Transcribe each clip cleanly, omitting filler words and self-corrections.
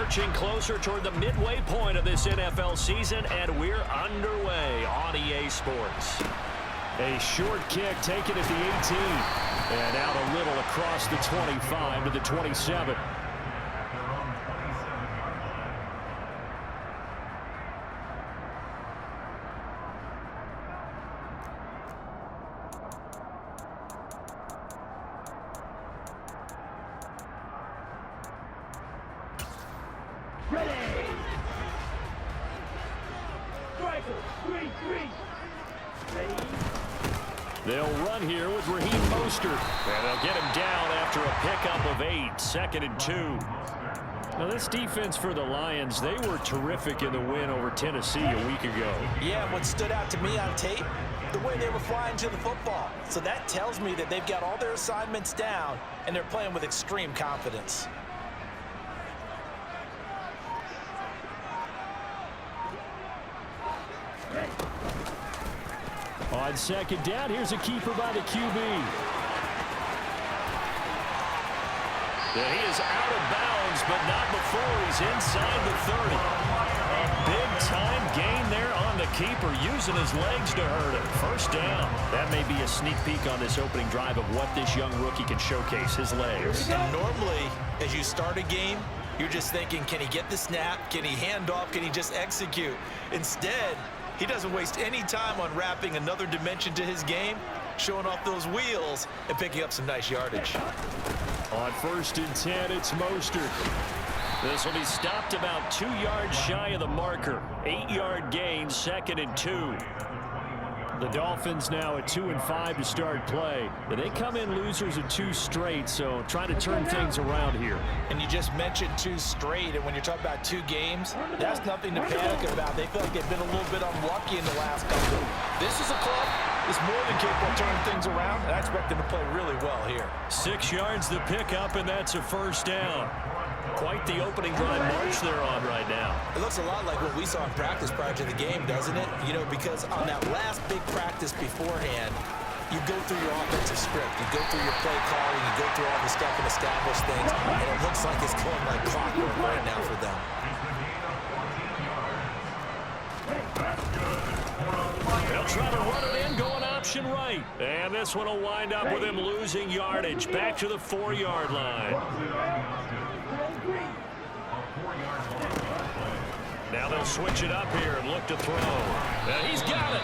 Inching closer toward the midway point of this NFL season, and we're underway on EA Sports. A short kick taken at the 18. And out a little across the 25 to the 27. They'll run here with Raheem Mostert. And they'll get him down after a pickup of 8, 2nd and 2. Now, this defense for the Lions, they were terrific in the win over Tennessee a week ago. Yeah, what stood out to me on tape, the way they were flying to the football. So that tells me that they've got all their assignments down, and they're playing with extreme confidence. On 2nd down, here's a keeper by the QB. Yeah, he is out of bounds, but not before he's inside the 30. A big-time gain there on the keeper, using his legs to hurt him. First down. That may be a sneak peek on this opening drive of what this young rookie can showcase, his legs. And normally, as you start a game, you're just thinking, can he get the snap? Can he hand off? Can he just execute? Instead, he doesn't waste any time on wrapping another dimension to his game, showing off those wheels and picking up some nice yardage. On 1st and 10, it's Mostert. This will be stopped about 2 yards shy of the marker. 8-yard gain, 2nd and 2. The Dolphins now at 2-5 to start play. They come in losers of 2 straight, so trying to turn things around here. And you just mentioned 2 straight, and when you're talking about 2 games, that's nothing to panic about. They feel like they've been a little bit unlucky in the last couple. This is a club that's more than capable of turning things around, and I expect them to play really well here. 6 yards to pick up, and that's a first down. Quite the opening drive march they're on right now. It looks a lot like what we saw in practice prior to the game, doesn't it? You know, because on that last big practice beforehand, you go through your offensive script, you go through your play calling, you go through all the stuff and establish things, and it looks like it's going like clockwork right now for them. They'll try to run it in, going option right. And this one will wind up with him losing yardage. Back to the 4-yard line. Now they'll switch it up here and look to throw. And he's got it.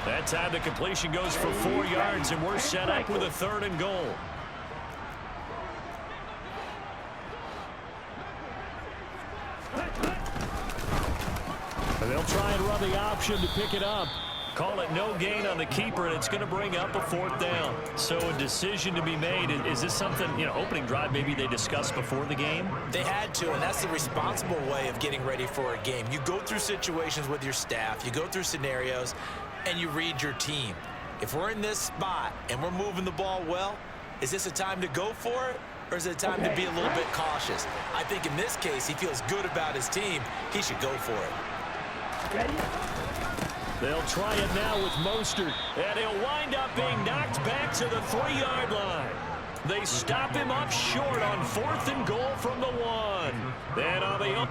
That time the completion goes for 4 yards, and we're set up with a 3rd and goal. And they'll try and run the option to pick it up. Call it no gain on the keeper, and it's going to bring up a 4th down. So a decision to be made. Is this something, opening drive maybe they discussed before the game? They had to, and that's the responsible way of getting ready for a game. You go through situations with your staff, you go through scenarios, and you read your team. If we're in this spot and we're moving the ball well, is this a time to go for it, or is it a time to be a little bit cautious? I think in this case, he feels good about his team. He should go for it. Ready? They'll try it now with Mostert. And he'll wind up being knocked back to the 3-yard line. They stop him up short on 4th and goal from the 1. Then on the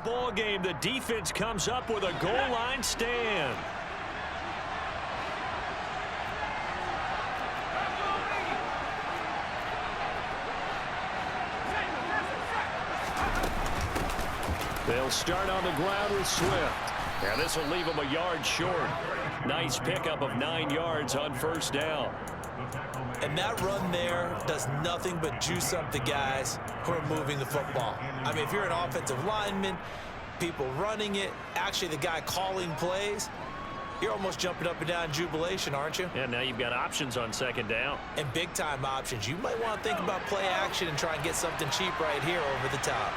ball game, the defense comes up with a goal line stand. They'll start on the ground with Swift. And this will leave him a yard short. Nice pickup of 9 yards on 1st down. And that run there does nothing but juice up the guys who are moving the football. I mean, if you're an offensive lineman, people running it, actually the guy calling plays, You're almost jumping up and down in jubilation, aren't you? Yeah, now you've got options on second down. And big-time options. You might want to think about play action and try and get something cheap right here over the top.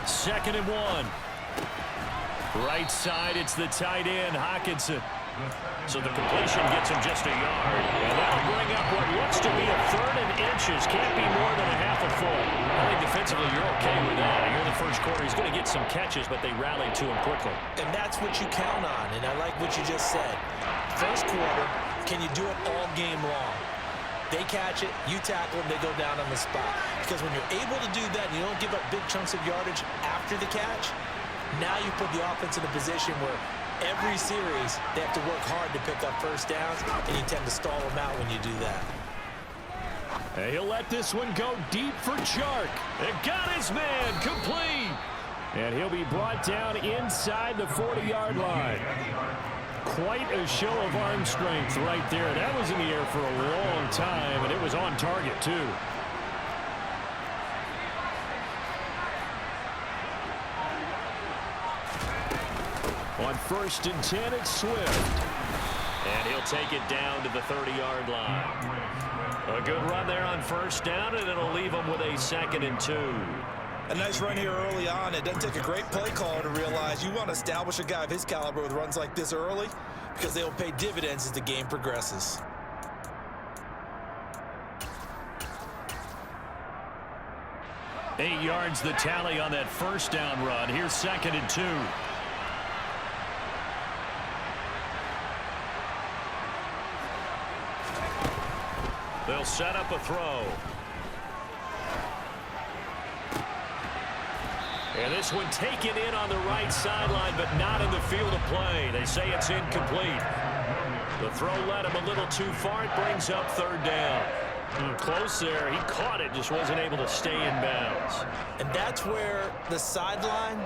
Second and 1. Right side, it's the tight end, Hockenson. So the completion gets him just a yard. And that'll bring up what looks to be a 3rd and inches. Can't be more than a half a foot. I think defensively you're okay with that. Here in the first quarter, he's going to get some catches, but they rallied to him quickly. And that's what you count on, and I like what you just said. First quarter, can you do it all game long? They catch it, you tackle them, they go down on the spot. Because when you're able to do that and you don't give up big chunks of yardage after the catch, now you put the offense in a position where every series they have to work hard to pick up first downs, and you tend to stall them out when you do that. And he'll let this one go deep for Chark. And got his man complete. And he'll be brought down inside the 40-yard line. Quite a show of arm strength right there. That was in the air for a long time, and it was on target, too. On 1st and 10, it's Swift. And he'll take it down to the 30-yard line. A good run there on 1st down, and it'll leave him with a 2nd and 2. A nice run here early on. It doesn't take a great play caller to realize you want to establish a guy of his caliber with runs like this early, because they will pay dividends as the game progresses. Eight yards the tally on that 1st down run. Here's 2nd and 2. They'll set up a throw. And this one taken in on the right sideline, but not in the field of play. They say it's incomplete. The throw led him a little too far. It brings up 3rd down. Close there. He caught it, just wasn't able to stay in bounds. And that's where the sideline,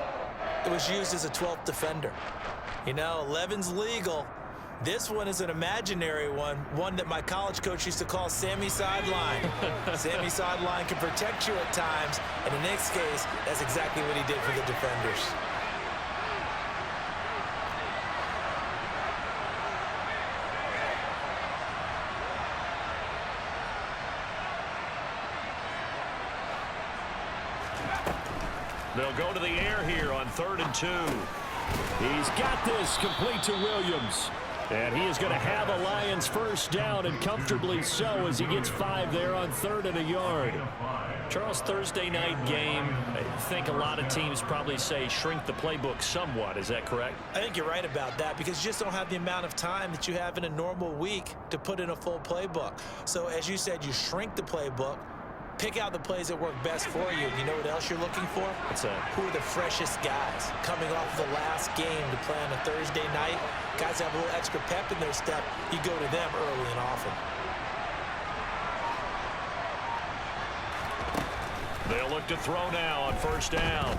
it was used as a 12th defender. You know, 11's legal. This one is an imaginary one that my college coach used to call Sammy Sideline. Sammy Sideline can protect you at times, and in this case, that's exactly what he did for the defenders. They'll go to the air here on 3rd and 2. He's got this complete to Williams. And he is going to have a Lions 1st down, and comfortably so, as he gets 5 there on 3rd and a yard. Charles, Thursday night game, I think a lot of teams probably say shrink the playbook somewhat. Is that correct? I think you're right about that, because you just don't have the amount of time that you have in a normal week to put in a full playbook. So as you said, you shrink the playbook, pick out the plays that work best for you. You know what else you're looking for? What's that? Who are the freshest guys coming off the last game to play on a Thursday night? Guys have a little extra pep in their step. You go to them early and often. They'll look to throw now on 1st down.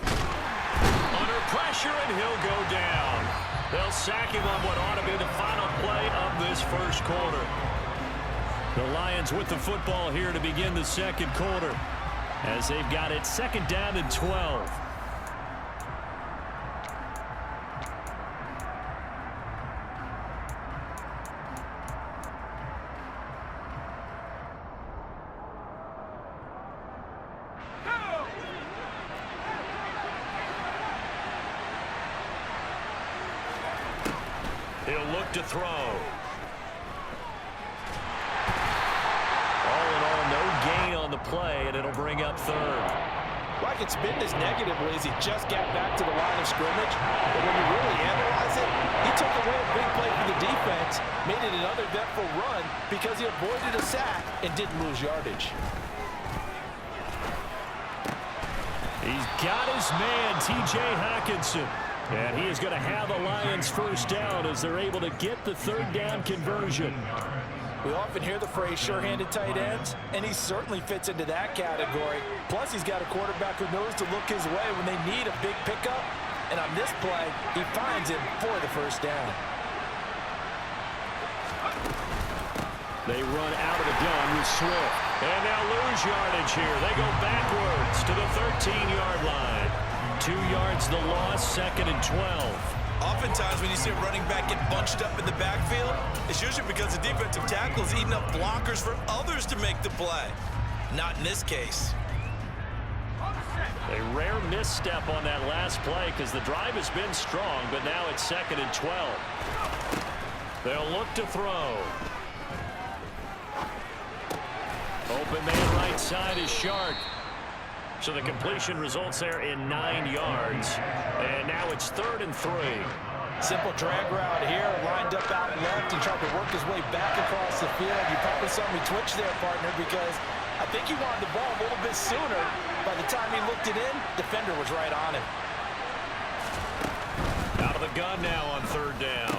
Under pressure, and he'll go down. They'll sack him on what ought to be the final play of this 1st quarter. The Lions with the football here to begin the 2nd quarter, as they've got it 2nd down and 12. He'll look to throw. Play, and it'll bring up 3rd. Well, I can spin this negatively as he just got back to the line of scrimmage, but when you really analyze it, he took away a big play for the defense, made it an uneventful run because he avoided a sack and didn't lose yardage. He's got his man, T.J. Hockenson, and he is going to have a Lions 1st down as they're able to get the 3rd down conversion. We often hear the phrase sure-handed tight ends, and he certainly fits into that category. Plus, he's got a quarterback who knows to look his way when they need a big pickup. And on this play, he finds him for the 1st down. They run out of the gun with Swift. And they'll lose yardage here. They go backwards to the 13-yard line. 2 yards the loss, 2nd and 12. Oftentimes when you see a running back get bunched up in the backfield, it's usually because the defensive tackle is eating up blockers for others to make the play. Not in this case. A rare misstep on that last play because the drive has been strong, but now it's 2nd and 12. They'll look to throw. Open man right side is Shark. So the completion results there in 9 yards. And now it's 3rd and 3. Simple drag route here, lined up out left and tried to work his way back across the field. You probably saw me twitch there, partner, because I think he wanted the ball a little bit sooner. By the time he looked it in, defender was right on him. Out of the gun now on 3rd down.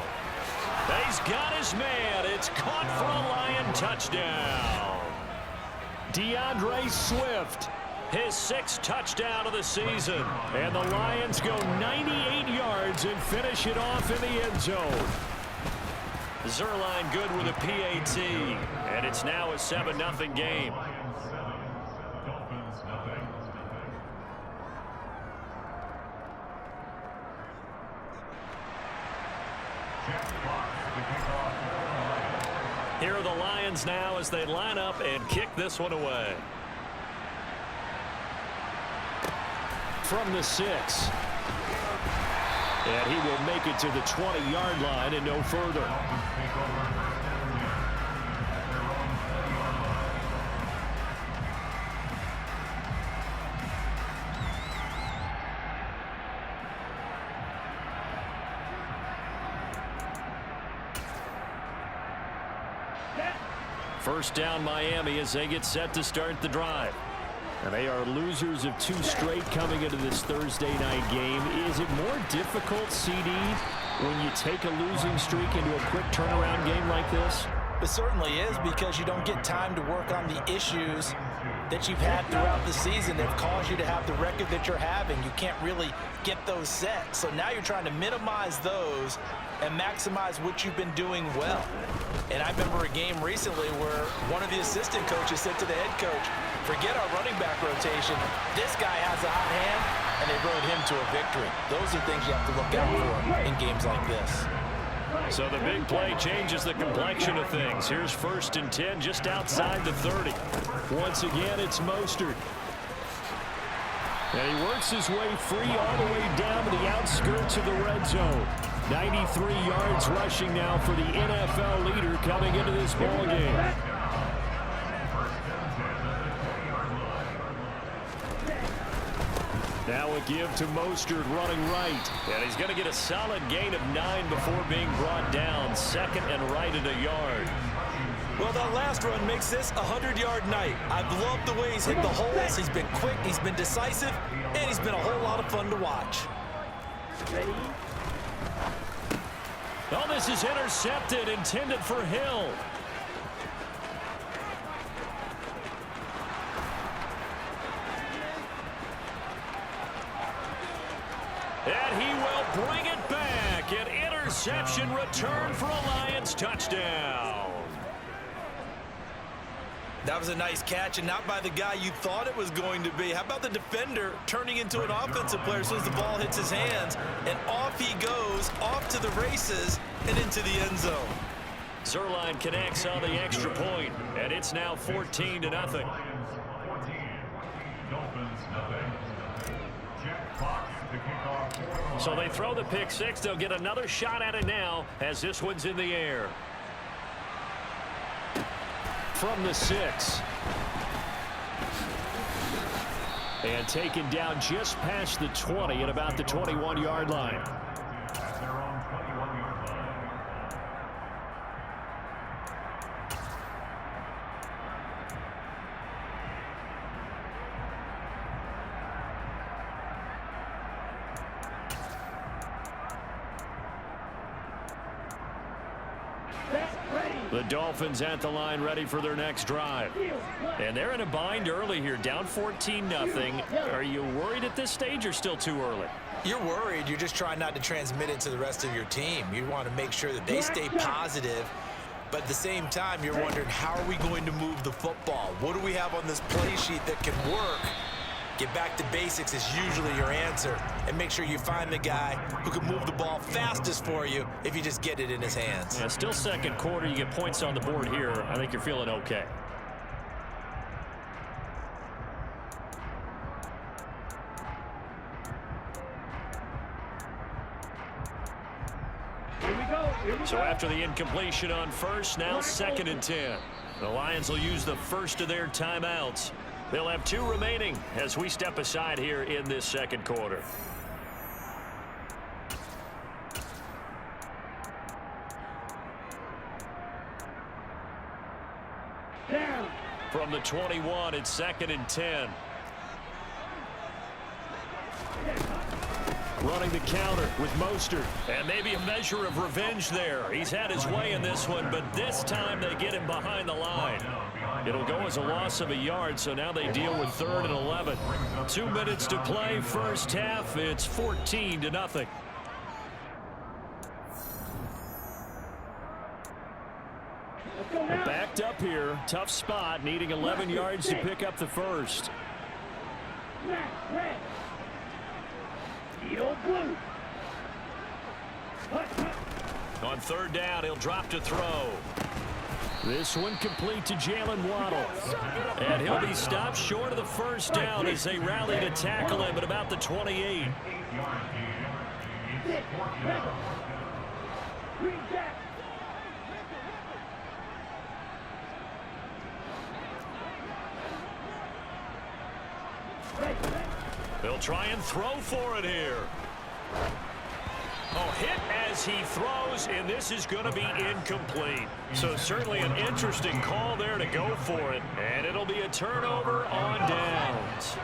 He's got his man. It's caught for a Lion touchdown. DeAndre Swift, his 6th touchdown of the season. And the Lions go 98 yards and finish it off in the end zone. Zerline good with a PAT. And it's now a 7-0 game. Here are the Lions now as they line up and kick this one away. From the 6. And he will make it to the 20-yard line and no further. First down Miami as they get set to start the drive. And they are losers of 2 straight coming into this Thursday night game. Is it more difficult, CD, when you take a losing streak into a quick turnaround game like this? It certainly is, because you don't get time to work on the issues that you've had throughout the season that have caused you to have the record that you're having. You can't really get those set. So now you're trying to minimize those and maximize what you've been doing well. And I remember a game recently where one of the assistant coaches said to the head coach, forget our running back rotation. This guy has a hot hand, and they rode him to a victory. Those are things you have to look out for in games like this. So the big play changes the complexion of things. Here's 1st and 10 just outside the 30. Once again, it's Mostert. And he works his way free all the way down to the outskirts of the red zone. 93 yards rushing now for the NFL leader coming into this ball game. Now a give to Mostert running right. And he's going to get a solid gain of 9 before being brought down. 2nd and right at a yard. Well, that last run makes this a 100-yard night. I've loved the way he's hit the holes. He's been quick, he's been decisive, and he's been a whole lot of fun to watch. Ready? Oh, this is intercepted, intended for Hill. And he will bring it back. An interception return for a Lions touchdown. That was a nice catch, and not by the guy you thought it was going to be. How about the defender turning into an offensive player as soon as the ball hits his hands, and off he goes, off to the races, and into the end zone. Zerline connects on the extra point, and it's now 14-0. So they throw the pick 6. They'll get another shot at it now as this one's in the air. From the 6. And taken down just past the 20 at about the 21-yard line. The Dolphins at the line ready for their next drive. And they're in a bind early here, down 14-0. Are you worried at this stage or still too early? You're worried. You're just trying not to transmit it to the rest of your team. You want to make sure that they stay positive But at the same time, you're wondering, how are we going to move the football? What do we have on this play sheet that can work? Get back to basics is usually your answer. And make sure you find the guy who can move the ball fastest for you if you just get it in his hands. Yeah, still second quarter. You get points on the board here. I think you're feeling okay. So after the incompletion on first, now 2nd and 10. The Lions will use the first of their timeouts. They'll have 2 remaining as we step aside here in this second quarter. From the 21, it's 2nd and 10. Running the counter with Mostert. And maybe a measure of revenge there. He's had his way in this one, but this time they get him behind the line. It'll go as a loss of a yard, so now they deal with 3rd and 11. 2 minutes to play, first half. It's 14-0. Backed up here. Tough spot, needing 11 yards to pick up the first. On 3rd down, he'll drop to throw. This one complete to Jalen Waddle. And he'll be stopped short of the first down as they rally to tackle him at about the 28. They'll try and throw for it here. Oh, hit as he throws, and this is going to be incomplete. So certainly an interesting call there to go for it, and it'll be a turnover on downs.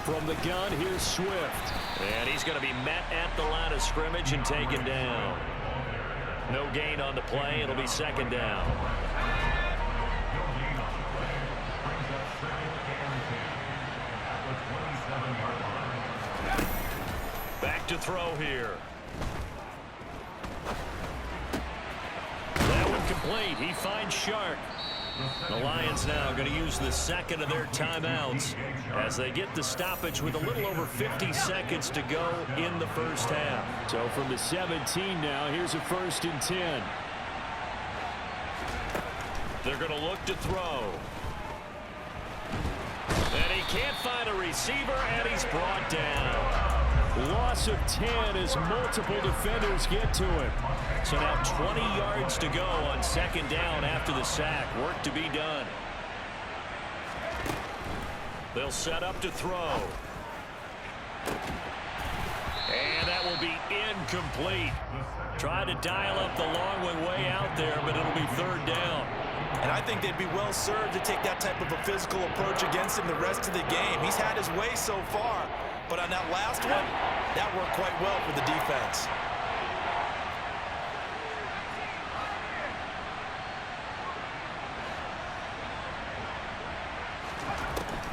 From the gun, here's Swift. And he's going to be met at the line of scrimmage and taken down. No gain on the play. It'll be 2nd down. Back to throw here. That one complete. He finds Shark. The Lions now going to use the 2nd of their timeouts as they get the stoppage with a little over 50 seconds to go in the first half. So from the 17 now, here's a 1st and 10. They're going to look to throw. And he can't find a receiver, and he's brought down. Loss of 10 as multiple defenders get to him. So now 20 yards to go on 2nd down after the sack. Work to be done. They'll set up to throw. And that will be incomplete. Tried to dial up the long way out there, but it'll be 3rd down. And I think they'd be well served to take that type of a physical approach against him the rest of the game. He's had his way so far, but on that last one, that worked quite well for the defense.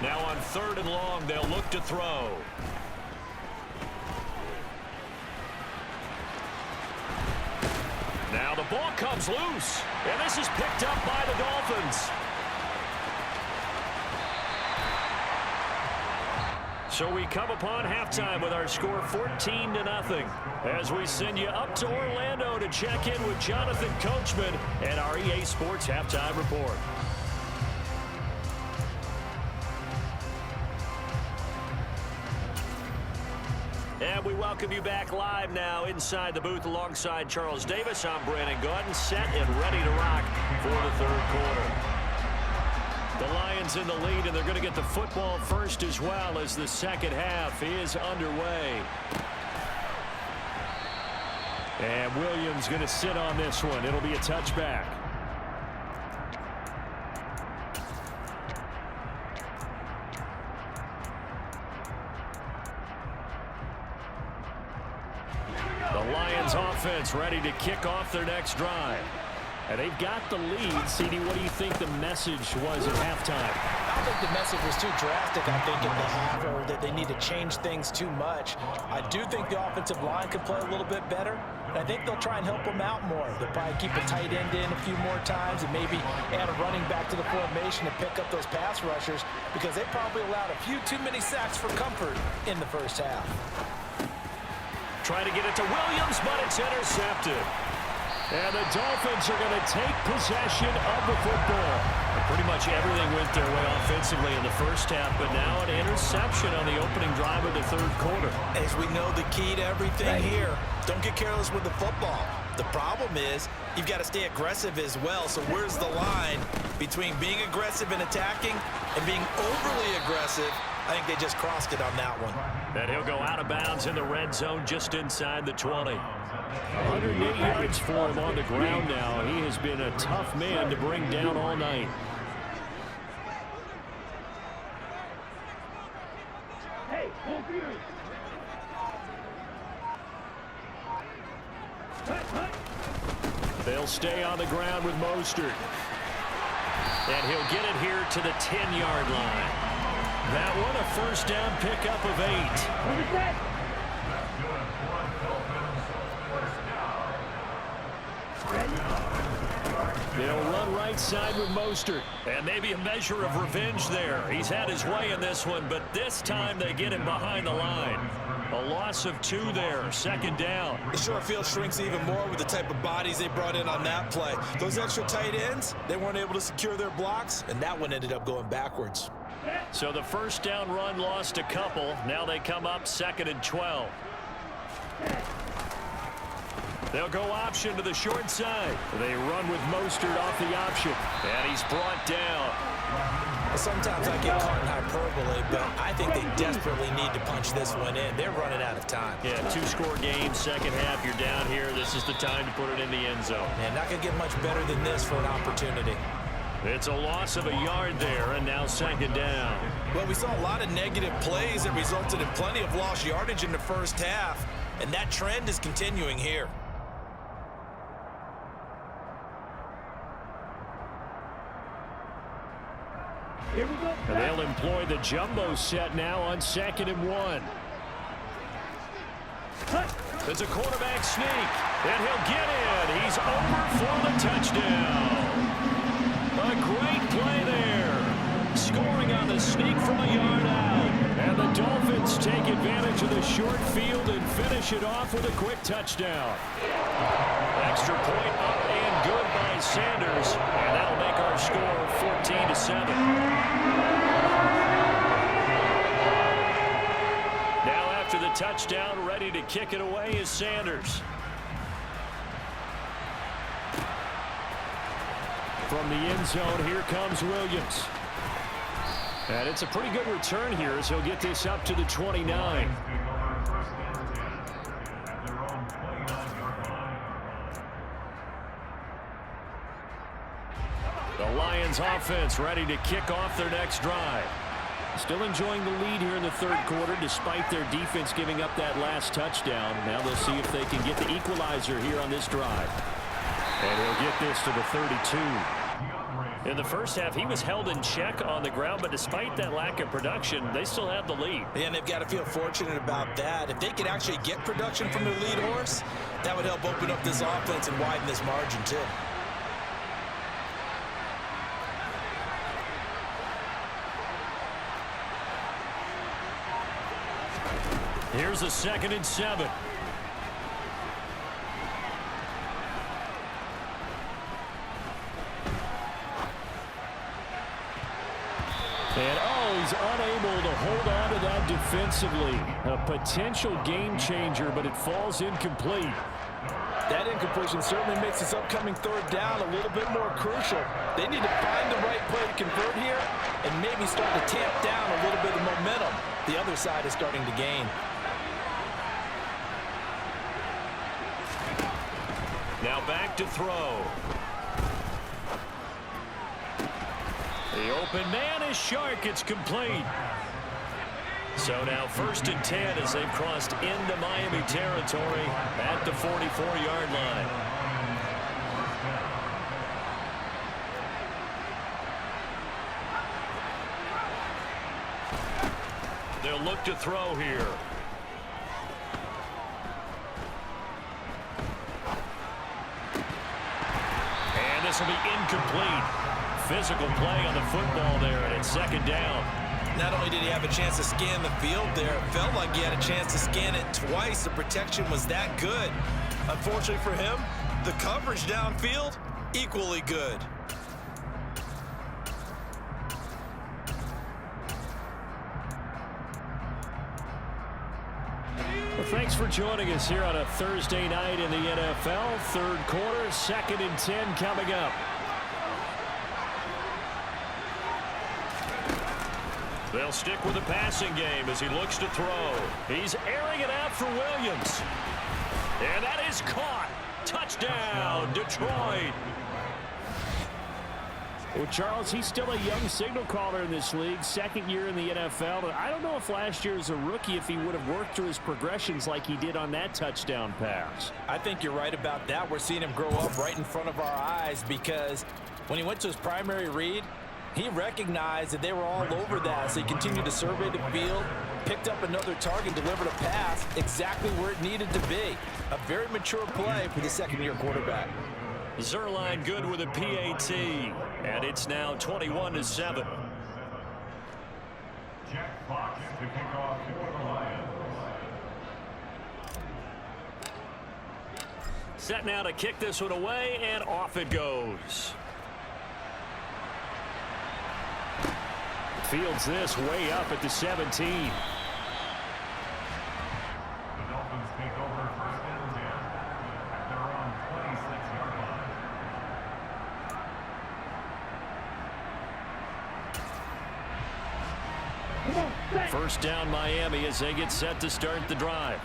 Now on 3rd and long, they'll look to throw. Now the ball comes loose, and this is picked up by the Dolphins. So we come upon halftime with our score 14-0 as we send you up to Orlando to check in with Jonathan Coachman and our EA Sports Halftime Report. And we welcome you back live now inside the booth alongside Charles Davis. I'm Brandon Gordon, set and ready to rock for the 3rd quarter. The Lions in the lead, and they're going to get the football first as well as the 2nd half is underway. And Williams going to sit on this one. It'll be a touchback. The Lions offense ready to kick off their next drive. And they've got the lead. CD, what do you think the message was at halftime? I don't think the message was too drastic, I think, in the half, or they need to change things too much. I do think the offensive line could play a little bit better, and I think they'll try and help them out more. They'll probably keep a tight end in a few more times and maybe add a running back to the formation to pick up those pass rushers, because they probably allowed a few too many sacks for comfort in the first half. Trying to get it to Williams, but it's intercepted. And the Dolphins are going to take possession of the football. Pretty much everything went their way offensively in the first half, but now an interception on the opening drive of the third quarter. As we know, the key to everything here, don't get careless with the football. The problem is you've got to stay aggressive as well. So where's the line between being aggressive and attacking and being overly aggressive? I think they just crossed it on that one. And he'll go out of bounds in the red zone just inside the 20. 108 yards for him on the ground now. He has been a tough man to bring down all night. They'll stay on the ground with Mostert. And he'll get it here to the 10-yard line. That one a first down pickup of 8. They'll run right side with Mostert. And maybe a measure of revenge there. He's had his way in this one, but this time they get him behind the line. A loss of 2 there, second down. The short field shrinks even more with the type of bodies they brought in on that play. Those extra tight ends, they weren't able to secure their blocks, and that one ended up going backwards. So the first down run lost a couple. Now they come up 2nd and 12. They'll go option to the short side. They run with Mostert off the option. And he's brought down. Sometimes I get caught in hyperbole, but I think they desperately need to punch this one in. They're running out of time. Yeah, 2-score game, second half, you're down here. This is the time to put it in the end zone. Man, not going to get much better than this for an opportunity. It's a loss of a yard there, and now second down. Well, we saw a lot of negative plays that resulted in plenty of lost yardage in the first half, and that trend is continuing here. And they'll employ the jumbo set now on 2nd and 1. There's a quarterback sneak, and he'll get in. He's over for the touchdown. A great play there. Scoring on the sneak from a yard out. And the Dolphins take advantage of the short field and finish it off with a quick touchdown. Extra point up and good by Sanders. And that'll make our score 14-7. Now after the touchdown, ready to kick it away is Sanders. From the end zone, here comes Williams. And it's a pretty good return here as he'll get this up to the 29. The Lions offense ready to kick off their next drive. Still enjoying the lead here in the third quarter despite their defense giving up that last touchdown. Now they'll see if they can get the equalizer here on this drive. And he'll get this to the 32. In the first half, he was held in check on the ground, but despite that lack of production, they still have the lead. And they've got to feel fortunate about that. If they could actually get production from their lead horse, that would help open up this offense and widen this margin too. Here's a 2nd and 7. And he's unable to hold on to that defensively. A potential game changer, but it falls incomplete. That incompletion certainly makes this upcoming third down a little bit more crucial. They need to find the right play to convert here and maybe start to tamp down a little bit of momentum. The other side is starting to gain. Now back to throw. The open man is Shark. It's complete. So now 1st and 10 as they've crossed into Miami territory at the 44-yard line. They'll look to throw here. And this will be incomplete. Physical play on the football there, and it's second down. Not only did he have a chance to scan the field there, it felt like he had a chance to scan it twice. The protection was that good. Unfortunately for him, the coverage downfield, equally good. Well, thanks for joining us here on a Thursday night in the NFL. Third quarter, 2nd and 10 coming up. They'll stick with the passing game as he looks to throw. He's airing it out for Williams. And that is caught. Touchdown, Detroit. Well, Charles, he's still a young signal caller in this league, second year in the NFL. But I don't know if last year as a rookie, if he would have worked through his progressions like he did on that touchdown pass. I think you're right about that. We're seeing him grow up right in front of our eyes because when he went to his primary read, he recognized that they were all over that, so he continued to survey the field, picked up another target, delivered a pass exactly where it needed to be. A very mature play for the second-year quarterback. Zerline good with a PAT, and it's now 21-7. Jack Fox to kick off for the Lions. Set now to kick this one away, and off it goes. Fields this way up at the 17. The Dolphins take over 1st and 10 at their own 26-yard line. First down Miami as they get set to start the drive.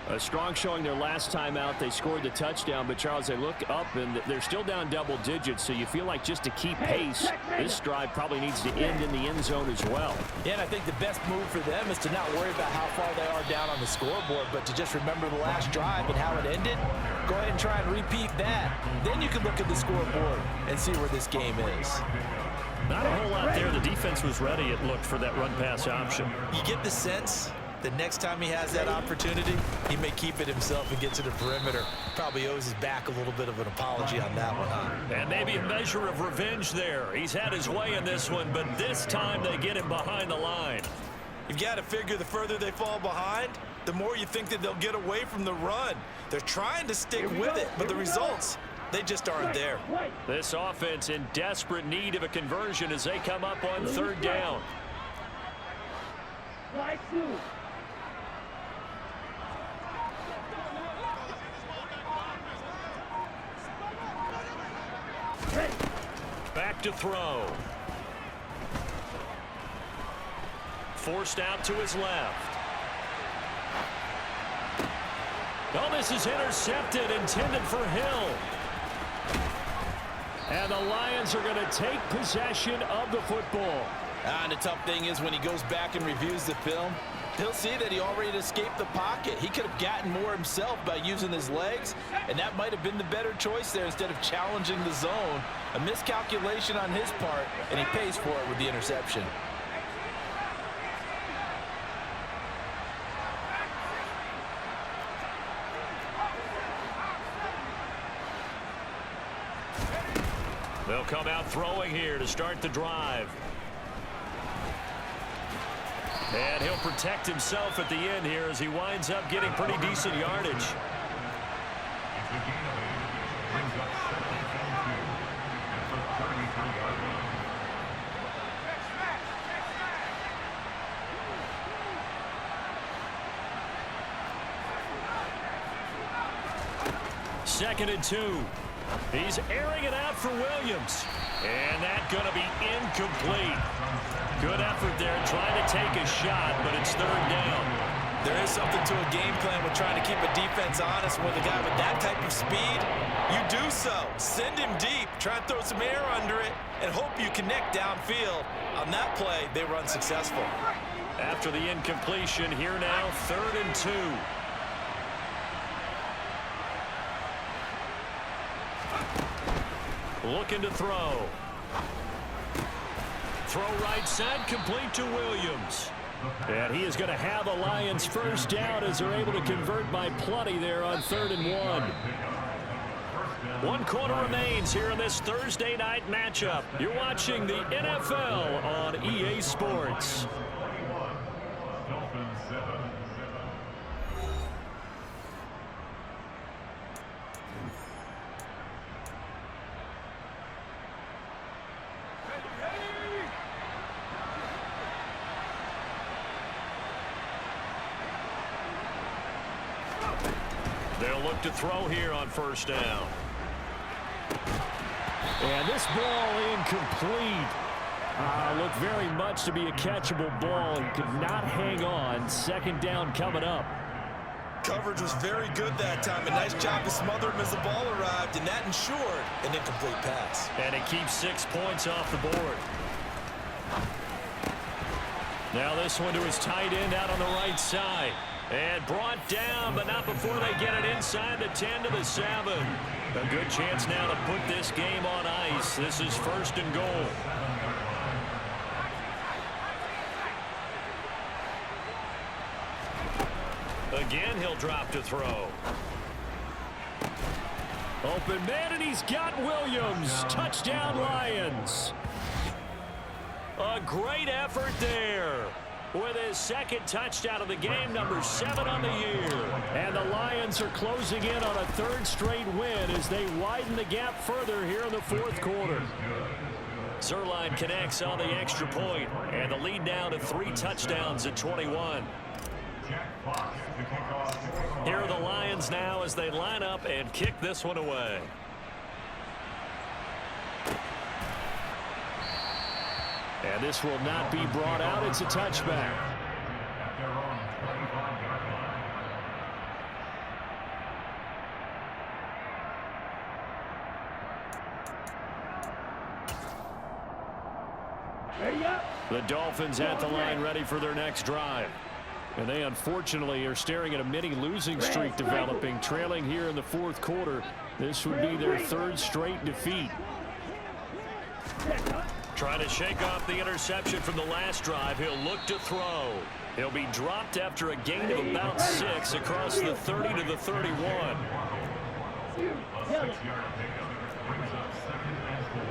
A strong showing their last time out. They scored the touchdown, but Charles, they look up and they're still down double digits, so you feel like just to keep pace, this drive probably needs to end in the end zone as well. Yeah, and I think the best move for them is to not worry about how far they are down on the scoreboard, but to just remember the last drive and how it ended. Go ahead and try and repeat that. Then you can look at the scoreboard and see where this game is. Not a whole lot there. The defense was ready, it looked, for that run-pass option. You get the sense the next time he has that opportunity, he may keep it himself and get to the perimeter. Probably owes his back a little bit of an apology on that one, huh? And maybe a measure of revenge there. He's had his way in this one, but this time they get him behind the line. You've got to figure the further they fall behind, the more you think that they'll get away from the run. They're trying to stick with it, but the results, they just aren't there. This offense in desperate need of a conversion as they come up on 3rd down. Back to throw. Forced out to his left. Oh, this is intercepted, intended for Hill. And the Lions are going to take possession of the football. And the tough thing is when he goes back and reviews the film, he'll see that he already escaped the pocket. He could have gotten more himself by using his legs, and that might have been the better choice there instead of challenging the zone. A miscalculation on his part, and he pays for it with the interception. They'll come out throwing here to start the drive. And he'll protect himself at the end here as he winds up getting pretty decent yardage. It's a gain of 8, brings up 2nd and 2 at the 33-yard line. Second and 2. He's airing it out for Williams. And that's going to be incomplete. Good effort there trying to take a shot, but it's 3rd down. There is something to a game plan with trying to keep a defense honest with a guy with that type of speed. You do so. Send him deep. Try and throw some air under it and hope you connect downfield. On that play, they were unsuccessful. After the incompletion, here now, 3rd and 2. Looking to throw. Throw right side, complete to Williams. And he is going to have a Lions first down as they're able to convert by plenty there on 3rd and 1. 1 quarter remains here in this Thursday night matchup. You're watching the NFL on EA Sports. They'll look to throw here on 1st down. And this ball incomplete. Looked very much to be a catchable ball and could not hang on. 2nd down coming up. Coverage was very good that time. A nice job to smother him as the ball arrived, and that ensured an incomplete pass. And it keeps 6 points off the board. Now this one to his tight end out on the right side. And brought down, but not before they get it inside the 10 to the 7. A good chance now to put this game on ice. This is 1st and goal. Again, he'll drop to throw. Open man, and he's got Williams. Touchdown, Lions. A great effort there. With his 2nd touchdown of the game, number 7 on the year. And the Lions are closing in on a 3rd straight win as they widen the gap further here in the 4th quarter. Zerline connects on the extra point, and the lead now to 3 touchdowns at 21. Here are the Lions now as they line up and kick this one away. And this will not be brought out. It's a touchback. The Dolphins at the line ready for their next drive. And they unfortunately are staring at a mini losing streak developing, trailing here in the 4th quarter. This would be their 3rd straight defeat. Trying to shake off the interception from the last drive. He'll look to throw. He'll be dropped after a gain of about 6 across the 30 to the 31. A 6-yard pickup brings up 2nd and 4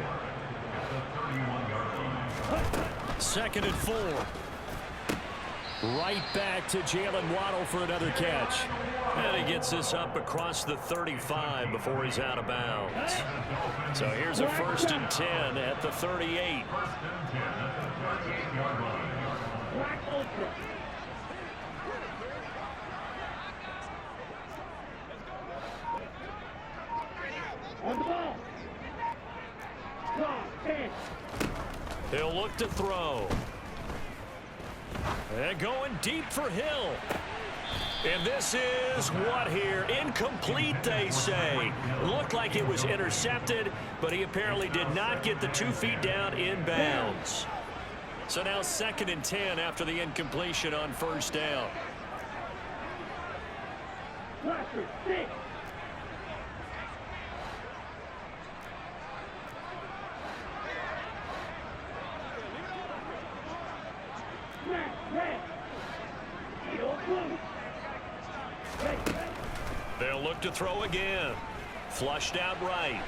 at the 31-yard line. 2nd and 4. Right back to Jalen Waddle for another catch. And he gets this up across the 35 before he's out of bounds. So here's a 1st and 10 at the 38. 1st and 10 at the 38-yard line. He'll look to throw. And going deep for Hill. And this is what here? Incomplete, they say. Looked like it was intercepted, but he apparently did not get the 2 feet down in bounds. So now 2nd and 10 after the incompletion on 1st down. They'll look to throw again. Flushed out right.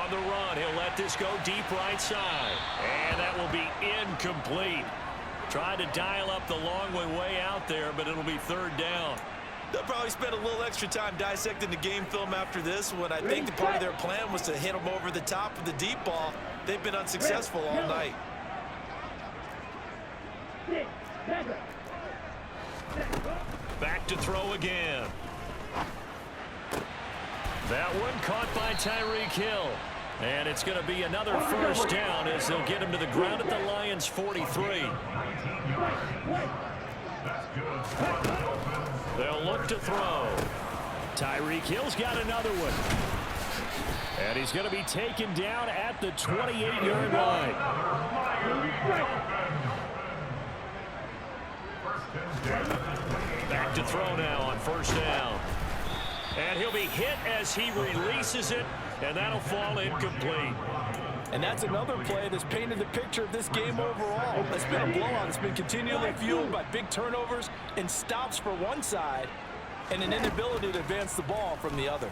On the run, he'll let this go deep right side. And that will be incomplete. Tried to dial up the long way out there, but it'll be 3rd down. They'll probably spend a little extra time dissecting the game film after this one. I think the part of their plan was to hit them over the top of the deep ball. They've been unsuccessful all night. Back to throw again. That one caught by Tyreek Hill. And it's going to be another 1st down as they'll get him to the ground at the Lions 43. They'll look to throw. Tyreek Hill's got another one. And he's going to be taken down at the 28-yard line. Back to throw now on 1st down. And he'll be hit as he releases it, and that'll fall incomplete. And that's another play that's painted the picture of this game overall. It's been a blowout. It's been continually fueled by big turnovers and stops for one side and an inability to advance the ball from the other.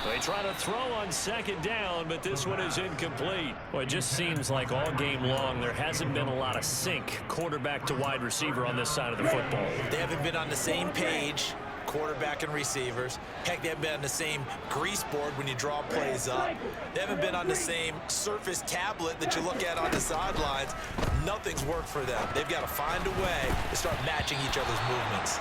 They try to throw on second down, but this one is incomplete. Well, it just seems like all game long there hasn't been a lot of sync quarterback to wide receiver on this side of the football. They haven't been on the same page, quarterback and receivers. Heck, they haven't been on the same grease board when you draw plays up. They haven't been on the same surface tablet that you look at on the sidelines. Nothing's worked for them. They've got to find a way to start matching each other's movements.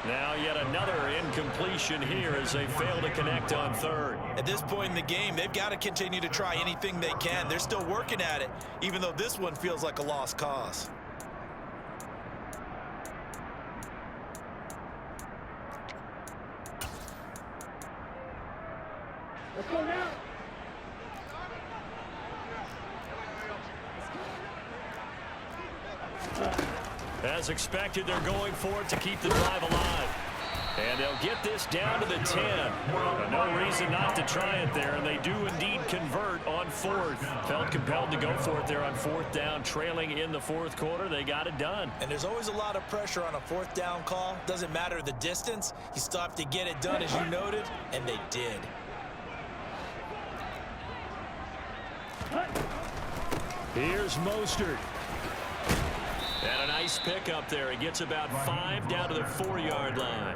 Now yet another incompletion here as they fail to connect on third. At this point in the game, they've got to continue to try anything they can. They're still working at it, even though this one feels like a lost cause. Let's go now. As expected, they're going for it to keep the drive alive. And they'll get this down to the 10. But no reason not to try it there, and they do indeed convert on fourth. Felt compelled to go for it there on fourth down, trailing in the fourth quarter. They got it done. And there's always a lot of pressure on a fourth down call. Doesn't matter the distance. You still have to get it done, as you noted, and they did. Here's Mostert. And a nice pickup there. He gets about 5 down to the 4-yard line.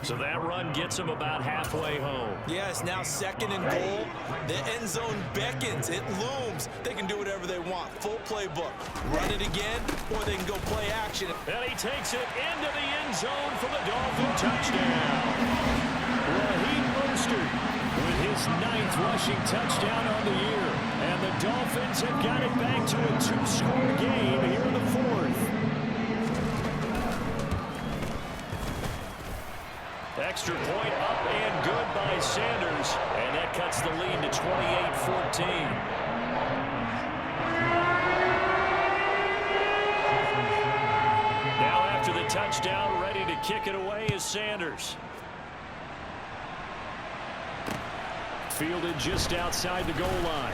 So that run gets him about halfway home. Yeah, it's now second and goal. The end zone beckons. It looms. They can do whatever they want. Full playbook. Run it again, or they can go play action. And he takes it into the end zone for the Dolphin touchdown. Raheem Mostert with his 9th rushing touchdown on the year. And the Dolphins have got it back to a 2-score game here in the fourth. Extra point up and good by Sanders. And that cuts the lead to 28-14. Now after the touchdown, ready to kick it away is Sanders. Fielded just outside the goal line.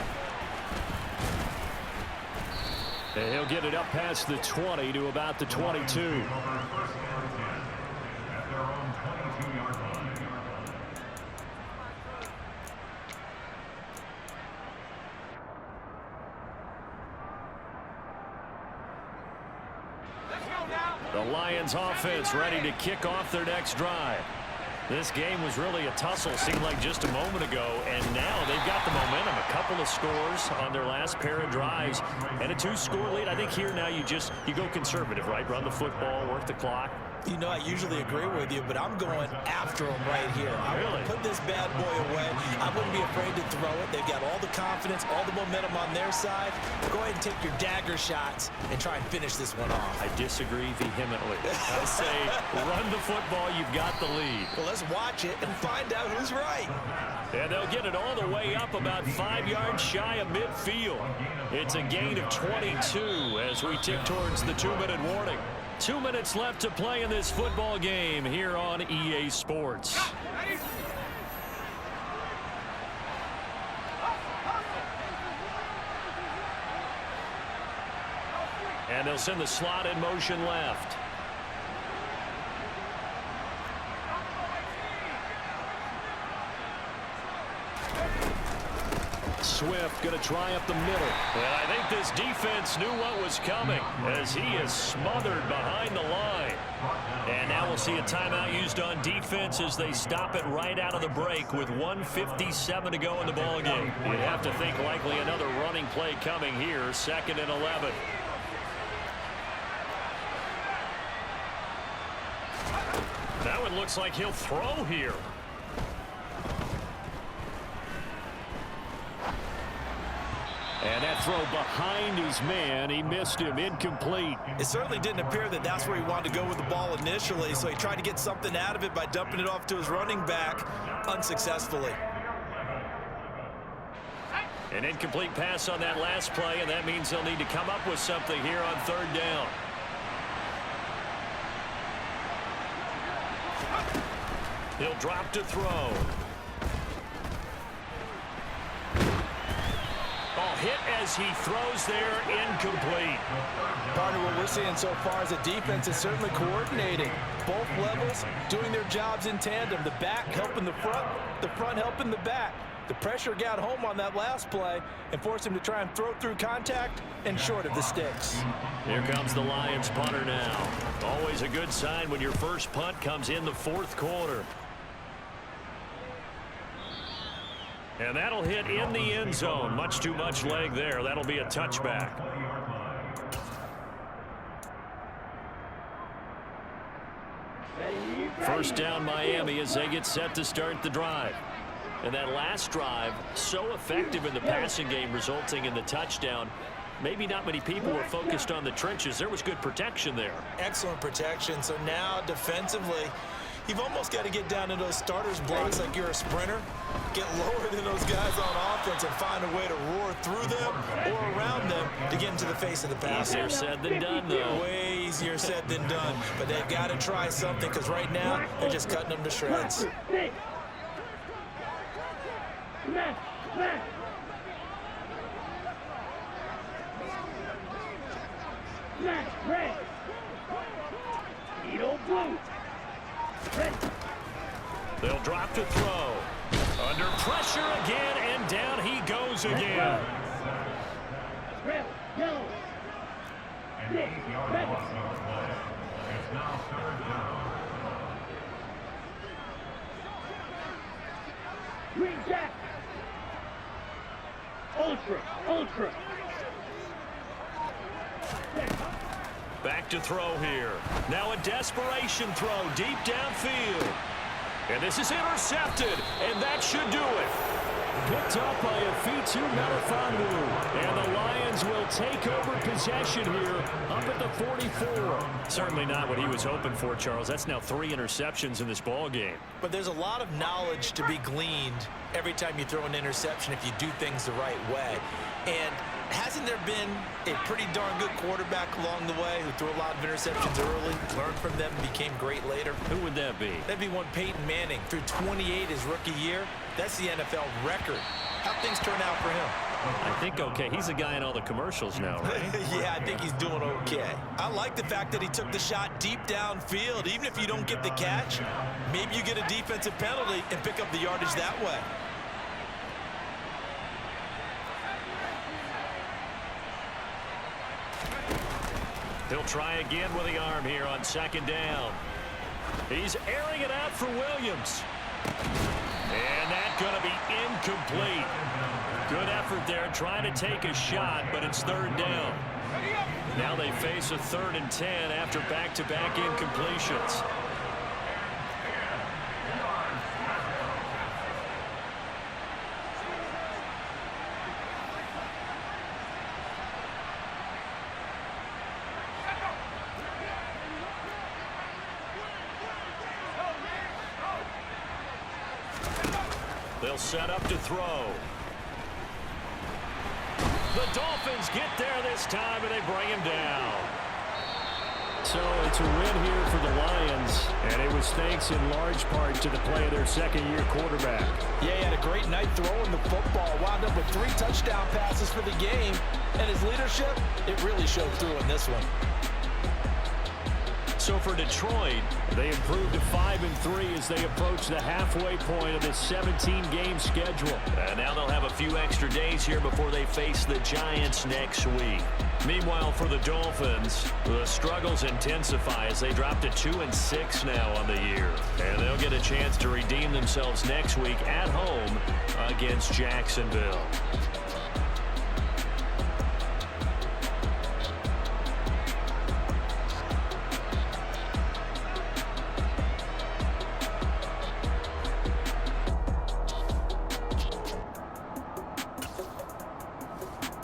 And he'll get it up past the 20 to about the 22. The Lions offense ready to kick off their next drive. This game was really a tussle, seemed like just a moment ago, and now they've got the momentum. A couple of scores on their last pair of drives, and a 2-score lead. I think here now you go conservative, right? Run the football, work the clock. You know, I usually agree with you, but I'm going after them right here. I want to put this bad boy away. I wouldn't be afraid to throw it. They've got all the confidence, all the momentum on their side. Go ahead and take your dagger shots and try and finish this one off. I disagree vehemently. I say run the football. You've got the lead. Well, let's watch it and find out who's right. And they'll get it all the way up about 5 yards shy of midfield. It's a gain of 22 as we tick towards the 2-minute warning. 2 minutes left to play in this football game here on EA Sports. And they'll send the slot in motion left. Swift going to try up the middle. And I think this defense knew what was coming as he is smothered behind the line. And now we'll see a timeout used on defense as they stop it right out of the break with 1:57 to go in the ballgame. You'd have to think likely another running play coming here, 2nd and 11. That one looks like he'll throw here. And that throw behind his man, he missed him, incomplete. It certainly didn't appear that that's where he wanted to go with the ball initially, so he tried to get something out of it by dumping it off to his running back unsuccessfully. An incomplete pass on that last play, and that means they'll need to come up with something here on 3rd down. He'll drop to throw. hit as he throws there, incomplete. Partner, what we're seeing so far is the defense is certainly coordinating. Both levels doing their jobs in tandem. The back helping the front helping the back. The pressure got home on that last play and forced him to try and throw through contact and short of the sticks. Here comes the Lions punter now. Always a good sign when your first punt comes in the fourth quarter. And that'll hit in the end zone. Much too much leg there. That'll be a touchback. First down Miami as they get set to start the drive. And that last drive, so effective in the passing game, resulting in the touchdown. Maybe not many people were focused on the trenches. There was good protection there. Excellent protection. So now defensively, you've almost got to get down to those starters blocks like you're a sprinter. Get lower than those guys on offense and find a way to roar through them or around them to get into the face of the passer. Easier said than done, though. Way easier said than done. But they've got to try something because right now they're just cutting them to shreds. They'll drop to throw. Under pressure again, and down he goes again. And 8-yard loss on the play. It's now 3rd down. Green Jack. Ultra. Back to throw here. Now a desperation throw deep downfield. And this is intercepted, and that should do it. Picked up by Afitu Melifonwu. And the Lions will take over possession here up at the 44. Certainly not what he was hoping for, Charles. That's now 3 interceptions in this ball game. But there's a lot of knowledge to be gleaned every time you throw an interception if you do things the right way. And hasn't there been a pretty darn good quarterback along the way who threw a lot of interceptions early, learned from them, and became great later? Who would that be? That'd be one Peyton Manning. Threw 28 his rookie year. That's the NFL record. How'd things turn out for him? I think okay. He's a guy in all the commercials now, right? Yeah, I think he's doing okay. I like the fact that he took the shot deep downfield. Even if you don't get the catch, maybe you get a defensive penalty and pick up the yardage that way. He'll try again with the arm here on 2nd down. He's airing it out for Williams. And that's going to be incomplete. Good effort there trying to take a shot, but it's 3rd down. Now they face a 3rd and 10 after back-to-back incompletions. They'll set up to throw. The Dolphins get there this time, and they bring him down. So it's a win here for the Lions, and it was thanks in large part to the play of their second-year quarterback. Yeah, he had a great night throwing the football. Wound up with 3 touchdown passes for the game. And his leadership, it really showed through in this one. So for Detroit, they improved to 5-3 as they approach the halfway point of this 17-game schedule. And now they'll have a few extra days here before they face the Giants next week. Meanwhile, for the Dolphins, the struggles intensify as they drop to 2-6 now on the year. And they'll get a chance to redeem themselves next week at home against Jacksonville.